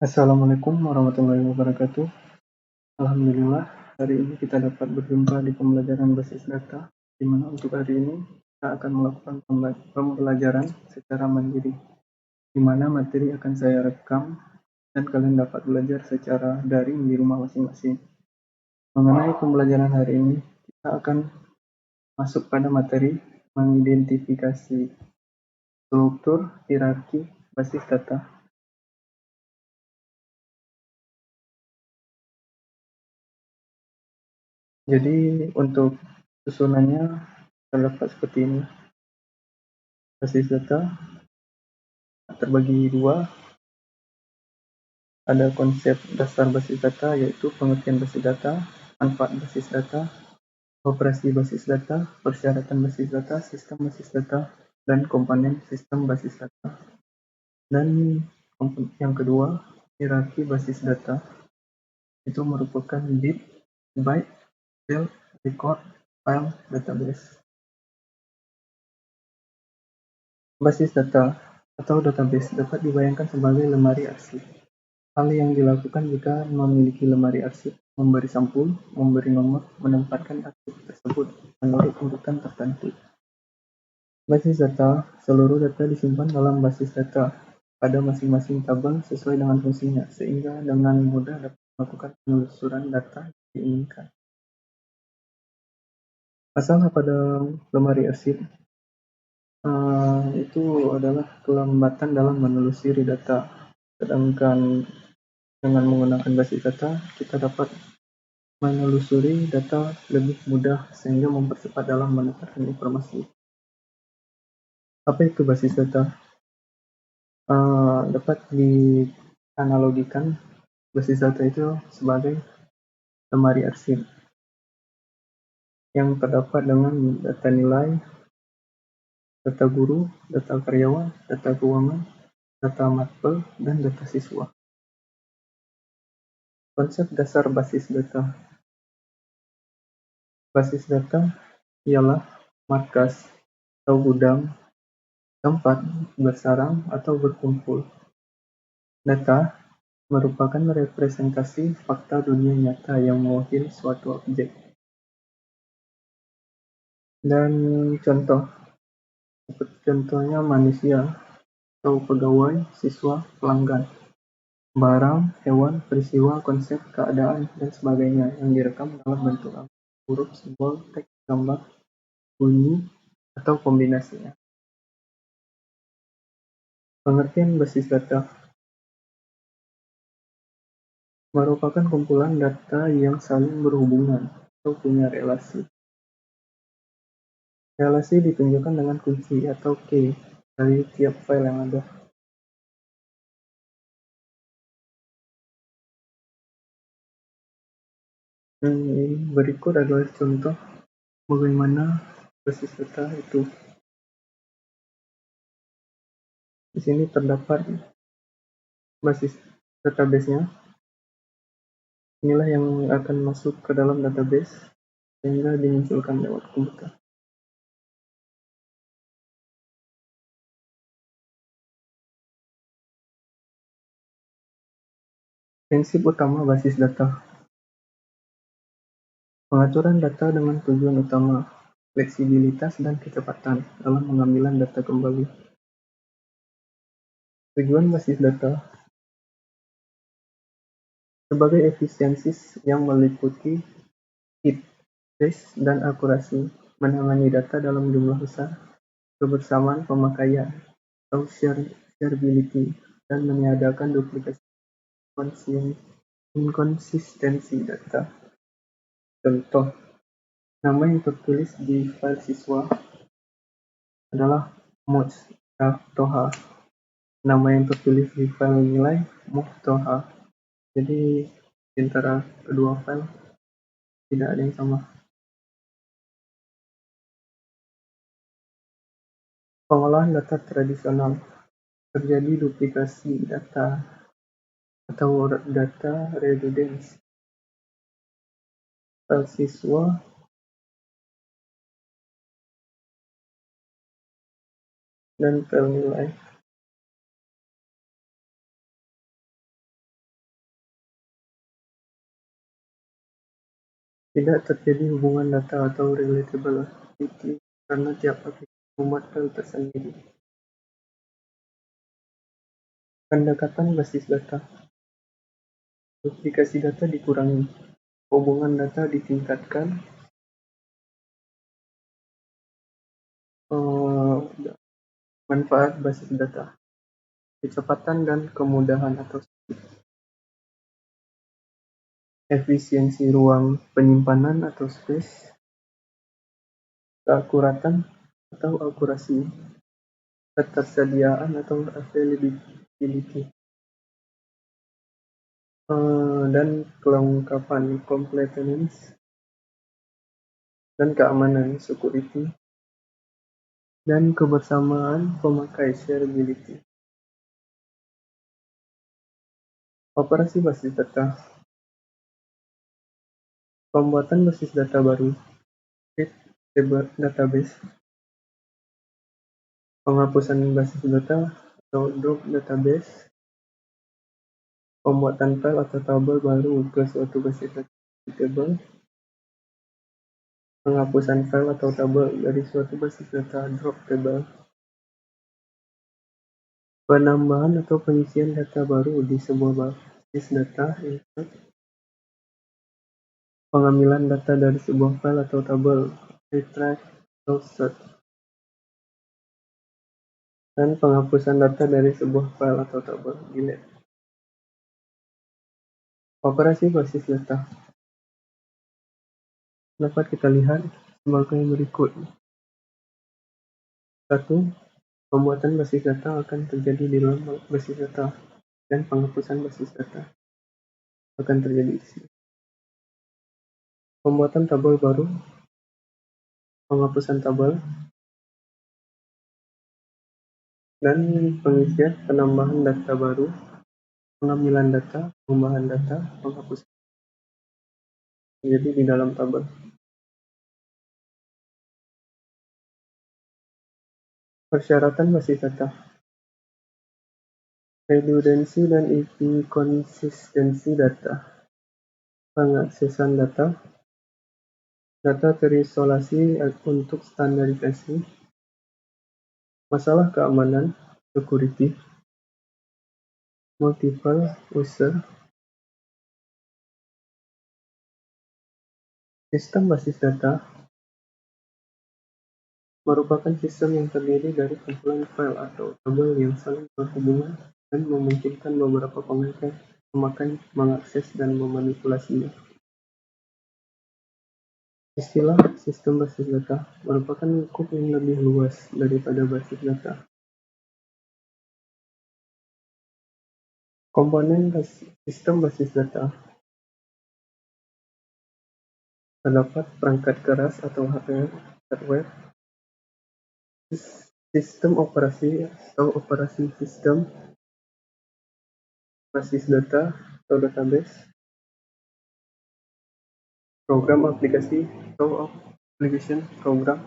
Assalamualaikum warahmatullahi wabarakatuh. Alhamdulillah, hari ini kita dapat berjumpa di pembelajaran basis data, di mana untuk hari ini kita akan melakukan pembelajaran secara mandiri, di mana materi akan saya rekam dan kalian dapat belajar secara daring di rumah masing-masing. Mengenai pembelajaran hari ini, kita akan masuk pada materi mengidentifikasi struktur hierarki basis data. Jadi untuk susunannya terdapat seperti ini. Basis data terbagi dua, ada konsep dasar basis data yaitu pengertian basis data, manfaat basis data, operasi basis data, persyaratan basis data, sistem basis data, dan komponen sistem basis data. Dan yang kedua, hierarki basis data, itu merupakan bit, byte, field, record, file, database. Basis data atau database dapat dibayangkan sebagai lemari arsip. Hal yang dilakukan jika memiliki lemari arsip, memberi sampul, memberi nomor, menempatkan arsip tersebut menurut urutan tertentu. Basis data, seluruh data disimpan dalam basis data pada masing-masing tabel sesuai dengan fungsinya, sehingga dengan mudah dapat melakukan penelusuran data yang diinginkan. Masalah pada lemari arsip itu adalah kelembatan dalam menelusuri data, sedangkan dengan menggunakan basis data, kita dapat menelusuri data lebih mudah sehingga mempercepat dalam mendapatkan informasi. Apa itu basis data? Dapat dianalogikan basis data itu sebagai lemari arsip yang terdapat dengan data nilai, data guru, data karyawan, data keuangan, data mapel, dan data siswa. Konsep dasar basis data. Basis data ialah markas atau gudang tempat bersarang atau berkumpul. Data merupakan representasi fakta dunia nyata yang mewakili suatu objek. Dan contohnya manusia atau pegawai, siswa, pelanggan, barang, hewan, peristiwa, konsep, keadaan, dan sebagainya yang direkam dalam bentuk huruf, simbol, teks, gambar, bunyi, atau kombinasinya. Pengertian basis data merupakan kumpulan data yang saling berhubungan atau punya relasi. Relasi ditunjukkan dengan kunci atau key dari tiap file yang ada. Berikut adalah contoh bagaimana basis data itu. Di sini terdapat basis database-nya. Inilah yang akan masuk ke dalam database sehingga dimunculkan lewat komputer. Prinsip utama basis data. Pengaturan data dengan tujuan utama, fleksibilitas dan kecepatan dalam pengambilan data kembali. Tujuan basis data sebagai efisiensi yang meliputi hit, trace, dan akurasi, menangani data dalam jumlah besar, kebersamaan pemakaian atau shareability, dan meniadakan duplikasi inkonsistensi data. Contoh, nama yang tertulis di file siswa adalah Mustafa. Nama yang tertulis di file nilai Mustafa. Jadi antara kedua file tidak ada yang sama. Pengolahan data tradisional, terjadi duplikasi data atau data redundancy. File siswa dan file nilai. Tidak terjadi hubungan data atau relatability karena tiap aplikasi memuat file tersendiri. Pendekatan basis data. Duplikasi data dikurangi, hubungan data ditingkatkan, manfaat basis data, kecepatan dan kemudahan atau efisiensi ruang penyimpanan atau space, keakuratan atau akurasi, ketersediaan atau availability, dan kelengkapan completeness, dan keamanan security, dan kebersamaan pemakai shareability. Operasi basis data. Pembuatan basis data baru, create database, penghapusan basis data atau drop database, pembuatan file atau tabel baru ke suatu basis data table, penghapusan file atau tabel dari suatu basis data drop table, penambahan atau pengisian data baru di sebuah basis data insert, pengambilan data dari sebuah file atau tabel retrieve atau search, dan penghapusan data dari sebuah file atau tabel delete. Operasi basis data dapat kita lihat sebagai berikut. 1. Pembuatan basis data akan terjadi di dalam basis data dan penghapusan basis data akan terjadi di sini. Pembuatan tabel baru, penghapusan tabel, dan pengisian penambahan data baru, pengambilan data, penambahan data, penghapusan terjadi di dalam tabel. Persyaratan basis data. Redundansi dan inkonsistensi data. Pengaksesan data. Data terisolasi untuk standarisasi. Masalah keamanan, security. Multiple user. Sistem basis data merupakan sistem yang terdiri dari kumpulan file atau tabel yang saling berhubungan dan memungkinkan beberapa pemakai mengakses dan memanipulasinya. Istilah sistem basis data merupakan lingkup yang lebih luas daripada basis data. Komponen sistem basis data terdapat perangkat keras atau hardware, sistem operasi atau operasi sistem, basis data atau database, program aplikasi atau application program,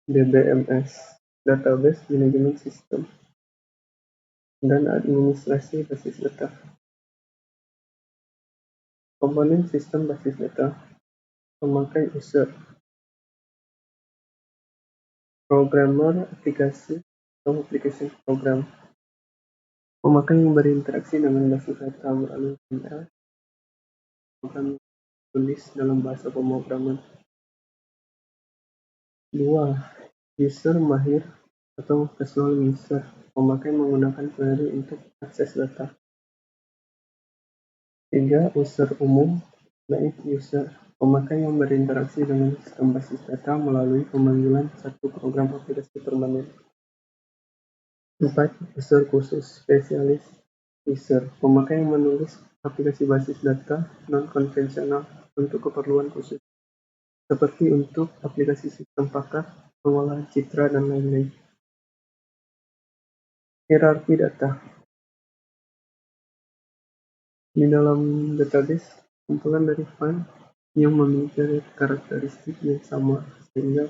DBMS, Database Management System, dan administrasi basis data. Komponen sistem basis data, pemakai user, programmer aplikasi atau application program, pemakai yang berinteraksi dengan basis data melalui ML, program tulis dalam bahasa pemrograman. 2. User mahir atau casual user, pemakai menggunakan query untuk akses data. 3. User umum, naive user, pemakai yang berinteraksi dengan sistem basis data melalui pemanggilan satu program aplikasi permanen. 4. User khusus, spesialis user, pemakai yang menulis aplikasi basis data non-konvensional untuk keperluan khusus, seperti untuk aplikasi sistem pakar, pengolahan citra, dan lain-lain. Hierarki data. Di dalam database, kumpulan dari file yang memiliki karakteristik yang sama, sehingga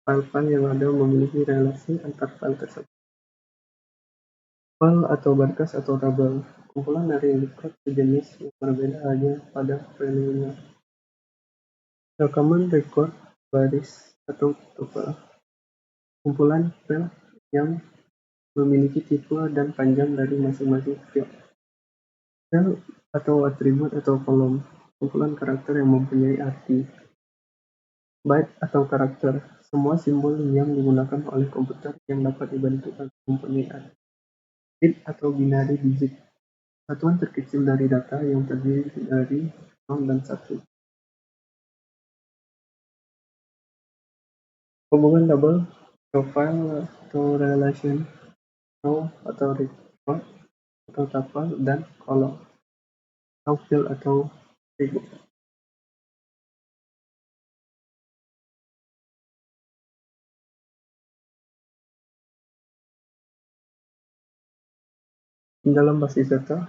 file-file yang ada memiliki relasi antar file tersebut. File atau berkas atau tabel, kumpulan dari record sejenis yang berbeda hanya pada value-nya. Rekaman record baris atau tuple, kumpulan file yang memiliki tipe dan panjang dari masing-masing field. File atau atribut atau kolom, kumpulan karakter yang mempunyai arti. Byte atau karakter, semua simbol yang digunakan oleh komputer yang dapat dibentuk atau mempunyai arti. Bit atau binary digit, satuan terkecil dari data yang terdiri dari 0 dan 1. Hubungan double, profile atau relation, row atau record atau tuple, dan column atau field atau atribut. Dalam basis data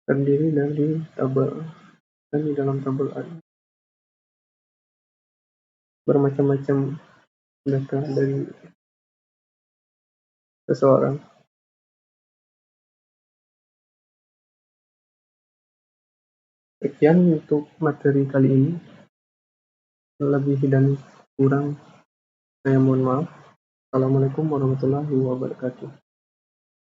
terdiri dari tabel, dan di dalam tabel ada bermacam-macam data dari seseorang. Sekian untuk materi kali ini. Lebih dan kurang saya mohon maaf. Assalamualaikum warahmatullahi wabarakatuh.